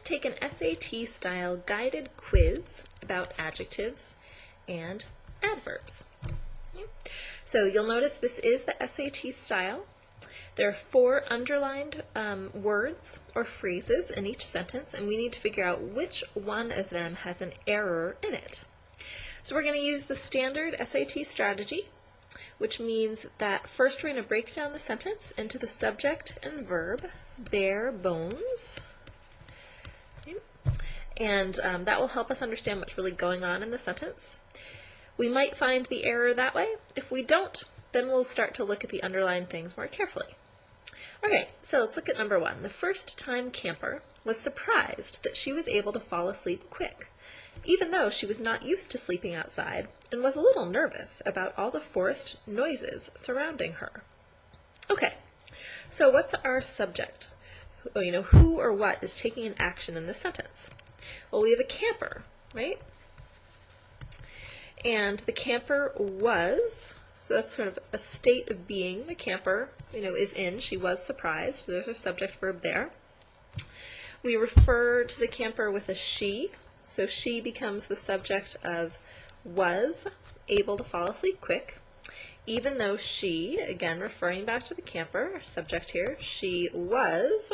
let's take an SAT-style guided quiz about adjectives and adverbs. Okay. So you'll notice this is the SAT style. There are 4 underlined words or phrases in each sentence, and we need to figure out which one of them has an error in it. So we're going to use the standard SAT strategy, which means that first we're going to break down the sentence into the subject and verb, bare bones, okay. And that will help us understand what's really going on in the sentence. We might find the error that way. If we don't, then we'll start to look at the underlying things more carefully. Okay, so let's look at number 1. The first-time camper was surprised that she was able to fall asleep quick, even though she was not used to sleeping outside and was a little nervous about all the forest noises surrounding her. Okay, so what's our subject? Who or what is taking an action in this sentence? Well, we have a camper, right? And the camper was, so that's sort of a state of being the camper, is in. She was surprised. So there's our subject verb there. We refer to the camper with a she. So she becomes the subject of was able to fall asleep quick, even though she, again referring back to the camper, our subject here, she was,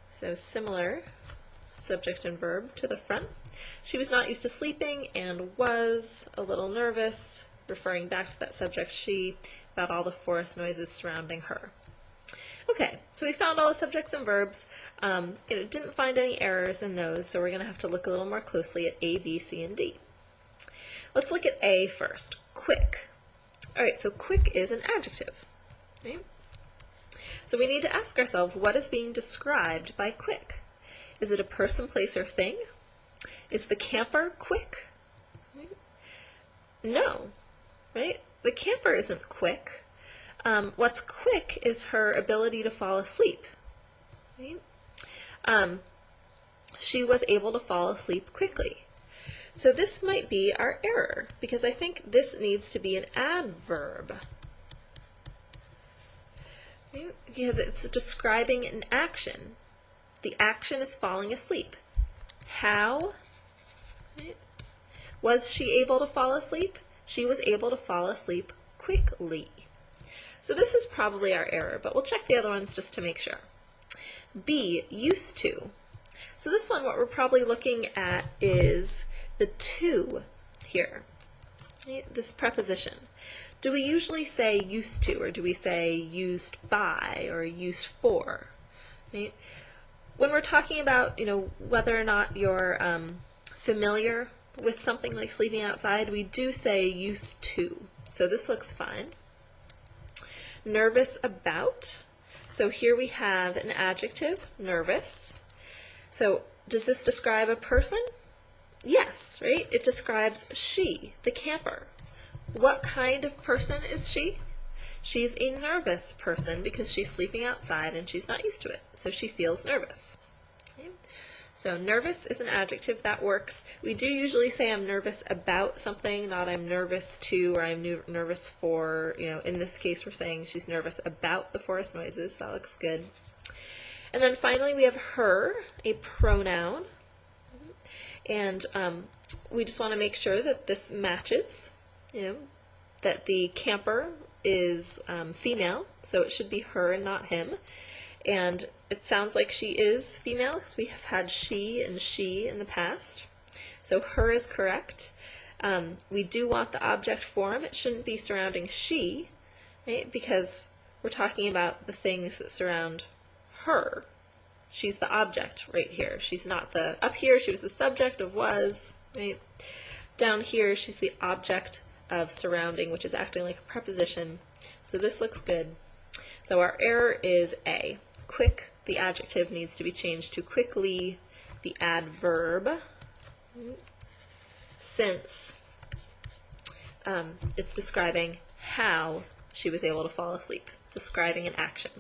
so similar subject and verb to the front. She was not used to sleeping and was a little nervous, referring back to that subject she, about all the forest noises surrounding her. Okay, so we found all the subjects and verbs. Didn't find any errors in those, so we're going to have to look a little more closely at A, B, C, and D. Let's look at A first, quick. All right, so quick is an adjective, right? So we need to ask ourselves, what is being described by quick? Is it a person, place, or thing? Is the camper quick? Right? No, right? The camper isn't quick. What's quick is her ability to fall asleep. Right? She was able to fall asleep quickly. So this might be our error, because I think this needs to be an adverb. Right? Because it's describing an action. The action is falling asleep. How? Right? Was she able to fall asleep? She was able to fall asleep quickly. So this is probably our error, but we'll check the other ones just to make sure. B, used to. So this one, what we're probably looking at is the to here, right? This preposition. Do we usually say used to, or do we say used by, or used for? Right? When we're talking about, whether or not you're familiar with something like sleeping outside, we do say used to. So this looks fine. Nervous about. So here we have an adjective, nervous. So does this describe a person? Yes, right? It describes she, the camper. What kind of person is she? She's a nervous person because she's sleeping outside and she's not used to it, so she feels nervous. Okay. So nervous is an adjective that works. We do usually say I'm nervous about something, not I'm nervous to or I'm nervous for. In this case we're saying she's nervous about the forest noises. That looks good. And then finally we have her, a pronoun. And we just want to make sure that this matches, that the camper is female, so it should be her and not him. And it sounds like she is female because we have had she and she in the past. So her is correct. We do want the object form. It shouldn't be surrounding she, right? Because we're talking about the things that surround her. She's the object right here. She's not the, up here she was the subject of was, right? Down here she's the object of surrounding, which is acting like a preposition. So this looks good. So our error is A. Quick, the adjective, needs to be changed to quickly, the adverb, since it's describing how she was able to fall asleep, describing an action.